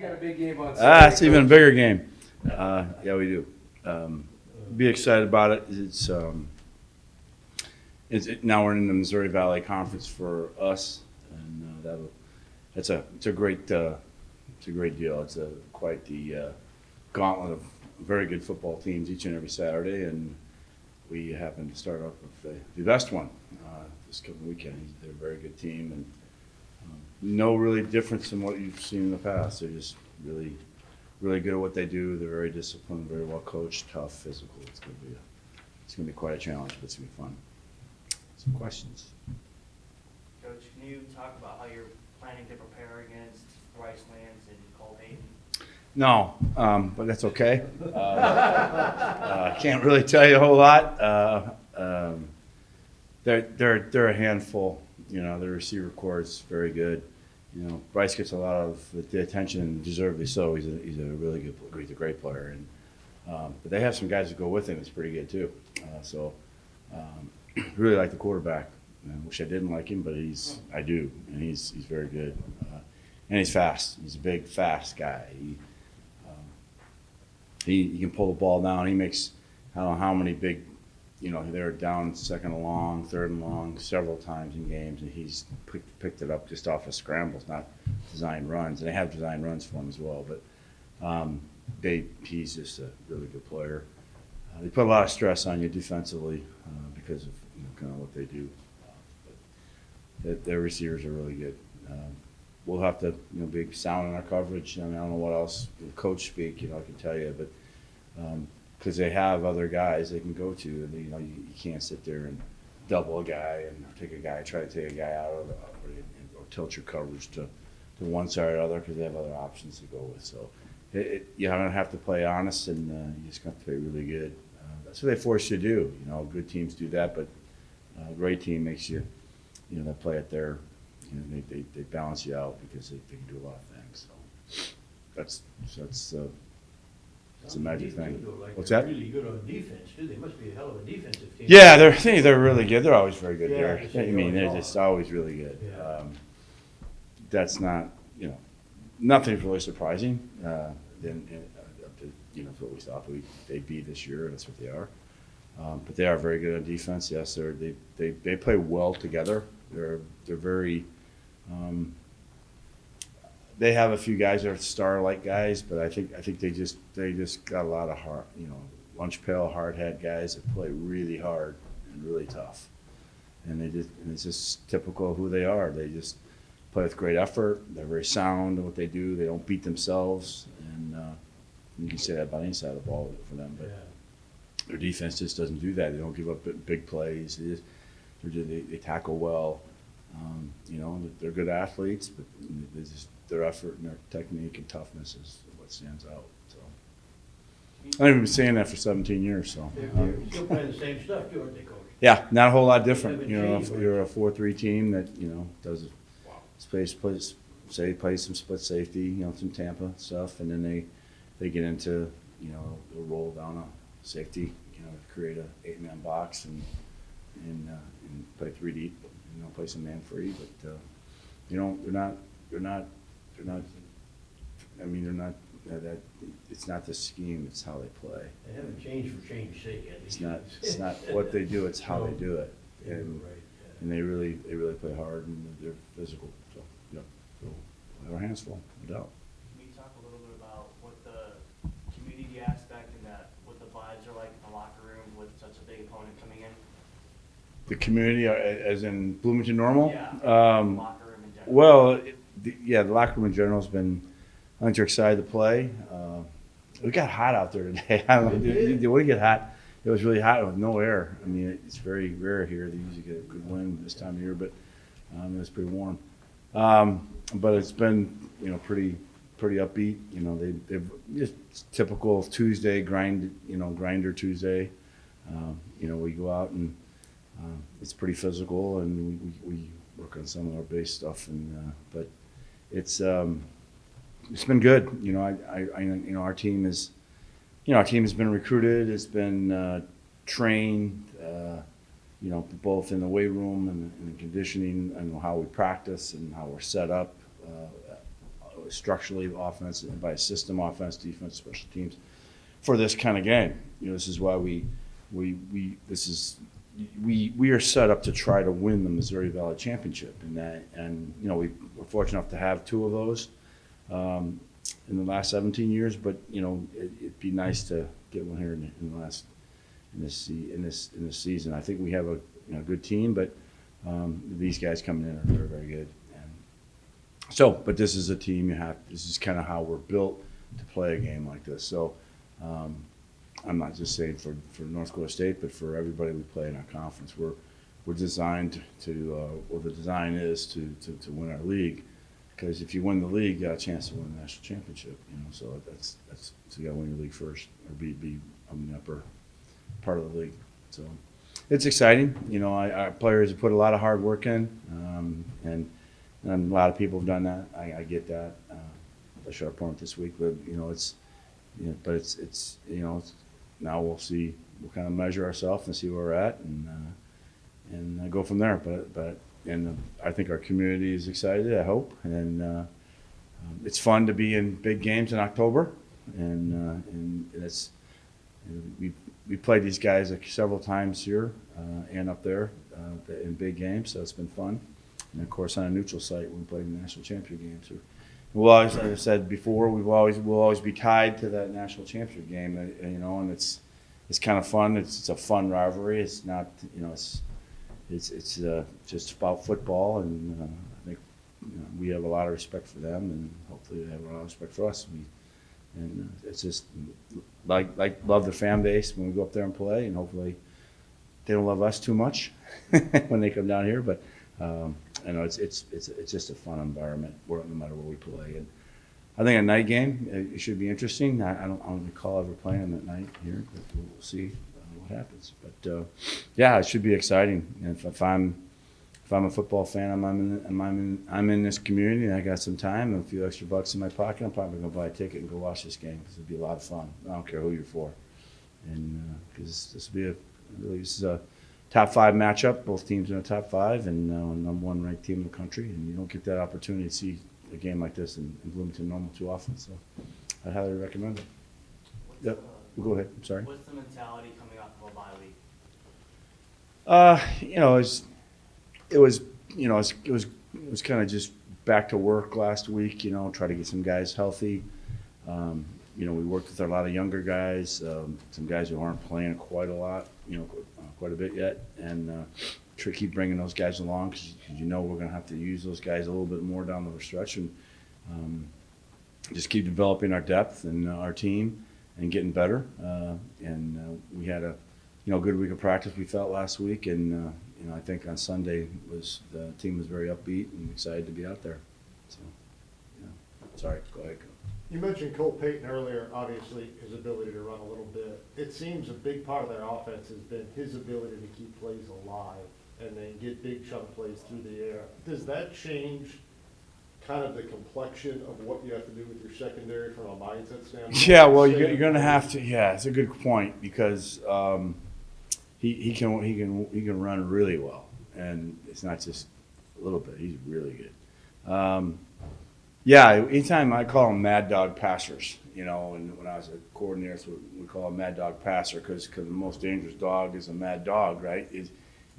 got a big game on Saturday. It's even a bigger game. Yeah, we do. Be excited about it. Now we're in the Missouri Valley Conference for us, and it's a great deal. It's quite the gauntlet of very good football teams each and every Saturday, and we happen to start off with the best one this coming weekend. They're a very good team, and no really difference in what you've seen in the past. They're just really good at what they do. They're very disciplined, very well coached, tough, physical. It's gonna be quite a challenge, but it's gonna be fun. Some questions? Coach, can you talk about how you're planning to prepare against Ricelands and Colgate? No, but that's okay. Can't really tell you a whole lot. They're a handful. You know, their receiver core is very good. You know, Bryce gets a lot of the attention, and deservedly so. He's a really good, he's a great player, and but they have some guys that go with him that's pretty good too. Really like the quarterback. I wish I didn't like him, but I do, and he's very good, and he's fast. He's a big, fast guy. He can pull the ball down. He makes I don't know how many big. You know, they were down second and long, third and long several times in games, and he's picked it up just off of scrambles, not designed runs. And they have designed runs for him as well, but he's just a really good player. They put a lot of stress on you defensively because of kind of what they do. But their receivers are really good. We'll have to be sound in our coverage. I mean, I don't know what else coach speak. I can tell you, but. Because they have other guys they can go to, and you can't sit there and double a guy and try to take a guy out of or tilt your coverage to one side or the other because they have other options to go with. So you don't have to play honest, and you just have to play really good. That's what they force you to do. Good teams do that, but a great team makes you, they play it there. They balance you out because they can do a lot of things. So that's it's a magic thing. What's that? Really good on defense too. They must be a hell of a defensive team. Yeah, they're really good. They're always very good there. Yeah, They're just always really good. Yeah. That's not, nothing's really surprising. What we thought they'd be this year. That's what they are. But they are very good on defense. Yes, they play well together. They're very. They have a few guys that are star-like guys, but I think they just got a lot of hard, lunch pail, hard-head guys that play really hard and really tough, and it's just typical of who they are. They just play with great effort. They're very sound in what they do. They don't beat themselves, and you can say that about any side of the ball for them. But their defense just doesn't do that. They don't give up big plays. They tackle well. They're good athletes, but their effort and their technique and toughness is what stands out. So I've been saying that for 17 years. So They're still playing the same stuff too, aren't they, Coach? yeah, not a whole lot different. They haven't changed much. You're a 4-3 team that does plays some split safety, some Tampa stuff, and then they get into they'll roll down a safety, create a 8-man box and play 3 deep. Play some man free, but they're not. I mean, they're not. It's not the scheme; it's how they play. They haven't changed for change's sake. It's not what they do; it's how they do it, Yeah, and right, and they really play hard and they're physical. So yeah, we'll have our hands full, no doubt. Can you talk a little bit about what the community aspect and what the vibes are like in the locker room with such a big opponent coming in? The community, as in Bloomington Normal. Yeah. Locker room in general. Well, the locker room in general has been. I think they're excited to play. It got hot out there today. I don't know. Did it get hot? It was really hot with no air. I mean, it's very rare here. They usually get a good wind this time of year, but it was pretty warm. But it's been pretty upbeat. They've just typical Tuesday grinder Tuesday. We go out and it's pretty physical, and we work on some of our base stuff, but it's been good. Our team is, our team has been recruited. It's been trained, both in the weight room and the conditioning, and how we practice and how we're set up. structurally offense and by system offense, defense, special teams for this kind of game. This is why we are set up to try to win the Missouri Valley Championship, and we're fortunate enough to have two of those in the last 17 years. But it'd be nice to get one here in this season. I think we have a good team, but these guys coming in are very, very good. And but this is a team this is kind of how we're built to play a game like this. So I'm not just saying for North Dakota State, but for everybody we play in our conference. We're designed to, or the design is to win our league, because if you win the league, you got a chance to win the national championship. So so you got to win your league first, or be on the upper part of the league. So it's exciting. Our players have put a lot of hard work in, and a lot of people have done that. I get that. I showed up on it this week, but it's now we'll see. We'll kind of measure ourselves and see where we're at, and go from there. But I think our community is excited. I hope, and it's fun to be in big games in October, and it's we played these guys several times here and up there in big games, so it's been fun. And of course, on a neutral site, we played the national championship games. We'll always, like I said before, we'll always be tied to that national championship game, and it's kind of fun. It's a fun rivalry. It's not, it's just about football, and I think we have a lot of respect for them, and hopefully they have a lot of respect for us. It's just love the fan base when we go up there and play, and hopefully they don't love us too much when they come down here, but. It's just a fun environment no matter where we play. And I think a night game, it should be interesting. I don't recall ever playing them at night here, but we'll see what happens. But it should be exciting. And if I'm a football fan, I'm in this community, and I got some time and a few extra bucks in my pocket, I'm probably gonna buy a ticket and go watch this game, because it'd be a lot of fun. I don't care who you're for, and because this is a top 5 matchup. Both teams in the top 5, and number 1 ranked team in the country. And you don't get that opportunity to see a game like this in Bloomington normal too often. So I highly recommend it. Yep. Go ahead. I'm sorry. What's the mentality coming off of a bye week? It was kind of just back to work last week. Try to get some guys healthy. We worked with a lot of younger guys, some guys who aren't playing quite a lot, quite a bit yet, and keep bringing those guys along, because we're going to have to use those guys a little bit more down the stretch, and just keep developing our depth and our team and getting better. We had a good week of practice, we felt, last week, and I think on Sunday the team was very upbeat and excited to be out there. So, sorry, go ahead. You mentioned Cole Payton earlier, obviously his ability to run a little bit. It seems a big part of their offense has been his ability to keep plays alive and then get big chunk plays through the air. Does that change kind of the complexion of what you have to do with your secondary from a mindset standpoint? Yeah, well, you're going to have to. Yeah, it's a good point, because he can run really well, and it's not just a little bit. He's really good. Anytime I call them mad dog passers, and when I was a coordinator, that's what we call a mad dog passer, because the most dangerous dog is a mad dog, right?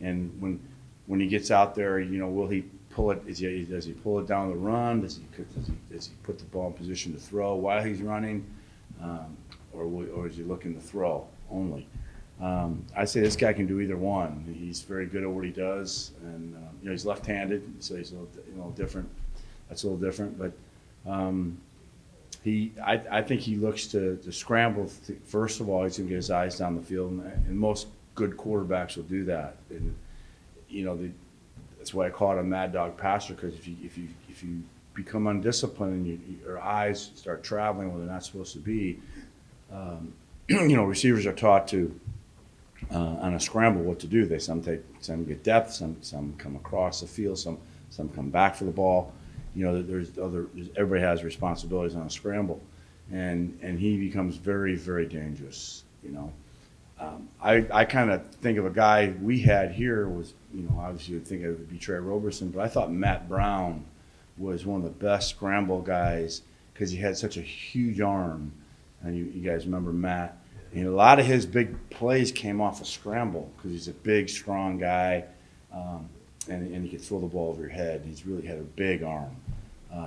And when he gets out there, will he pull it? Does he pull it down the run? Does he put the ball in position to throw while he's running, or is he looking to throw only? I say this guy can do either one. He's very good at what he does, and he's left-handed, so he's a little different. That's a little different, but I think he looks to scramble. First of all, he's going to get his eyes down the field, and most good quarterbacks will do that. And that's why I call it a mad dog passer, because if you become undisciplined and your eyes start traveling where they're not supposed to be, receivers are taught to on a scramble what to do. Some get depth, some come across the field, some come back for the ball. Everybody has responsibilities on a scramble, and he becomes very, very dangerous. I kind of think of a guy we had here was, obviously you'd think it would be Trey Roberson, but I thought Matt Brown was one of the best scramble guys because he had such a huge arm. And you guys remember Matt. And a lot of his big plays came off a scramble because he's a big, strong guy, and he could throw the ball over your head. He's really had a big arm,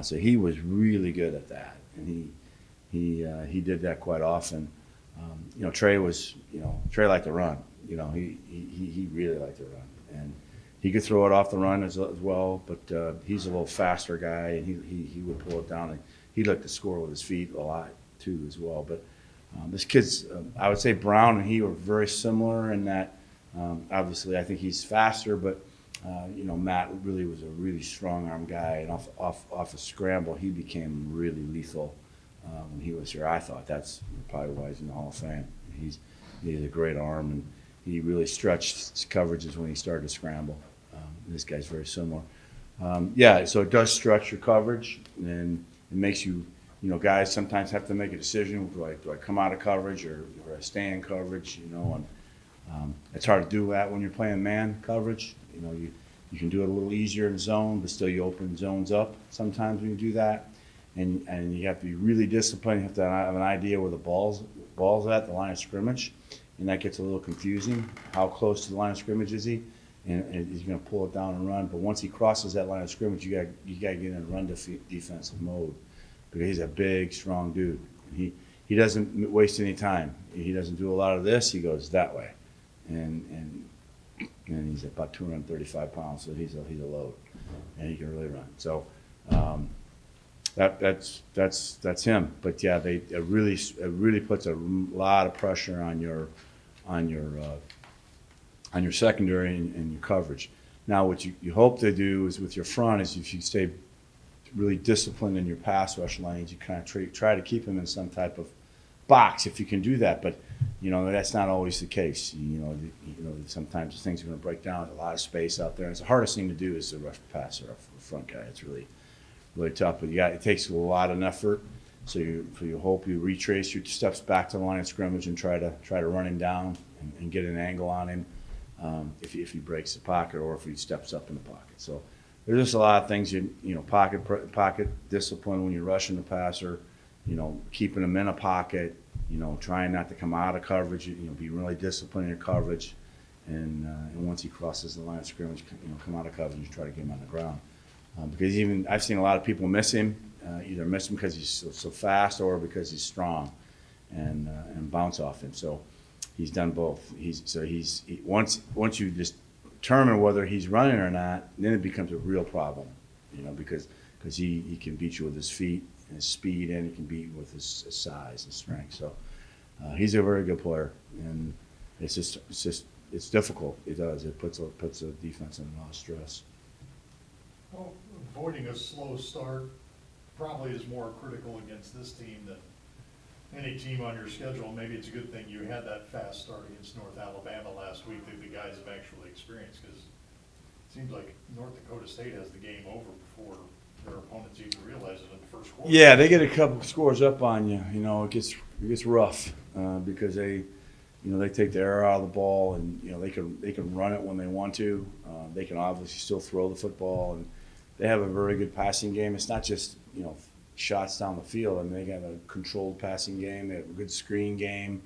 so he was really good at that, and he did that quite often. Trey liked to run. He really liked to run, and he could throw it off the run as well. But he's a little faster guy, and he would pull it down, and he liked to score with his feet a lot too as well. But this kid's, I would say Brown and he were very similar in that, obviously I think he's faster, but Matt really was a really strong arm guy, and off a scramble he became really lethal when he was here. I thought that's probably why he's in the Hall of Fame. He had a great arm, and he really stretched his coverages when he started to scramble. This guy's very similar. So it does stretch your coverage, and it makes you. Guys sometimes have to make a decision. Do I come out of coverage or do I stay in coverage? It's hard to do that when you're playing man coverage. You can do it a little easier in zone, but still you open zones up sometimes when you do that. And you have to be really disciplined. You have to have an idea where the ball's at, the line of scrimmage. And that gets a little confusing. How close to the line of scrimmage is he? And he's going to pull it down and run. But once he crosses that line of scrimmage, you got to get in run defensive mode. Because he's a big, strong dude. He doesn't waste any time. He doesn't do a lot of this. He goes that way, and he's about 235 pounds, so he's a load, and he can really run. So that's him. But yeah, it really puts a lot of pressure on your secondary and your coverage. Now, what you hope to do is with your front is if you stay really disciplined in your pass rush lanes, you kind of try to keep him in some type of box if you can do that. But that's not always the case. Sometimes things are going to break down. There's a lot of space out there. And it's the hardest thing to do is to rush the passer off the front guy. It's really, really tough. But it takes a lot of effort. So you hope you retrace your steps back to the line of scrimmage and try to run him down and get an angle on him if he breaks the pocket or if he steps up in the pocket. So. There's just a lot of things, pocket discipline when you're rushing the passer, keeping him in a pocket, trying not to come out of coverage, be really disciplined in your coverage. And once he crosses the line of scrimmage, come out of coverage and try to get him on the ground. Because I've seen a lot of people miss him, either miss him because he's so fast or because he's strong and bounce off him. So he's done both. Once you just determine whether he's running or not, then it becomes a real problem, because he can beat you with his feet and his speed, and he can beat you with his size and strength. So he's a very good player, and it's difficult. It does. It puts a defense in a lot of stress. Well, avoiding a slow start probably is more critical against this team than any team on your schedule. Maybe it's a good thing you had that fast start against North Alabama last week that the guys have actually experienced, because it seems like North Dakota State has the game over before their opponents even realize it in the first quarter. Yeah, they get a couple scores up on you. It gets rough because they take the air out of the ball, and they can run it when they want to. They can obviously still throw the football, and they have a very good passing game. It's not just shots down the field. I mean, they have a controlled passing game. They have a good screen game,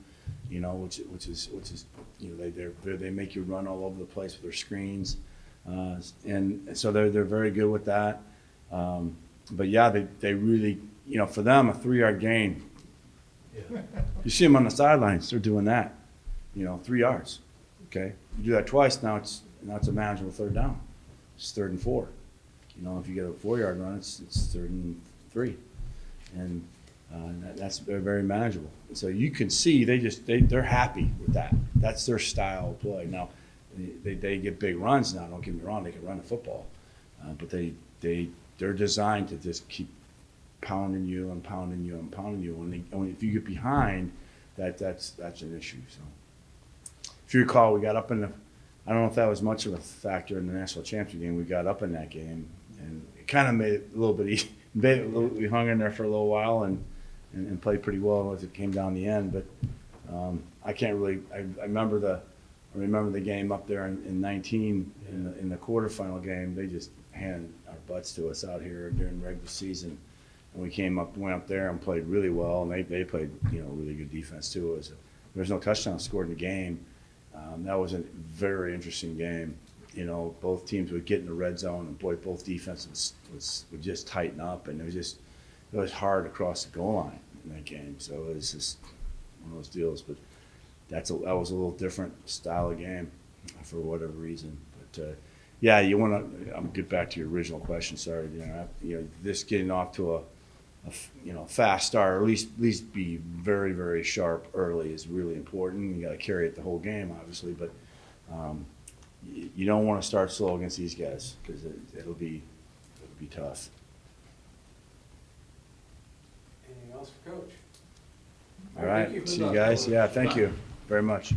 which is they make you run all over the place with their screens, and so they're very good with that. But yeah, they really for them a 3-yard gain. Yeah. You see them on the sidelines. They're doing that, 3 yards. Okay, you do that twice. Now it's a manageable third down. It's 3rd and 4. If you get a 4-yard run, it's 3rd and 3, and that's very manageable. So you can see they're happy with that. That's their style of play. Now they get big runs now. Don't get me wrong; they can run the football, but they're designed to just keep pounding you and pounding you and pounding you. And if you get behind, that's an issue. So if you recall, we got up in the. I don't know if that was much of a factor in the national championship game. We got up in that game, and it kind of made it a little bit easy. We hung in there for a little while and played pretty well as it came down the end. But I can't really. I remember the game up there in 19 in the quarterfinal game. They just handed our butts to us out here during regular season. we went up there and played really well, and they played, you know, really good defense too. There was no touchdown scored in the game. That was a very interesting game. You know, both teams would get in the red zone, and boy, both defenses would just tighten up, and it was hard to cross the goal line in that game. So it was just one of those deals. But that was a little different style of game for whatever reason. But yeah, you want to. I'm get back to your original question. Sorry, you know, this getting off to a fast start, or at least be very, very sharp early is really important. You got to carry it the whole game, obviously, but you don't want to start slow against these guys because it'll be tough. Anything else for Coach? All right, Thank you. see you guys. Yeah, thank you very much.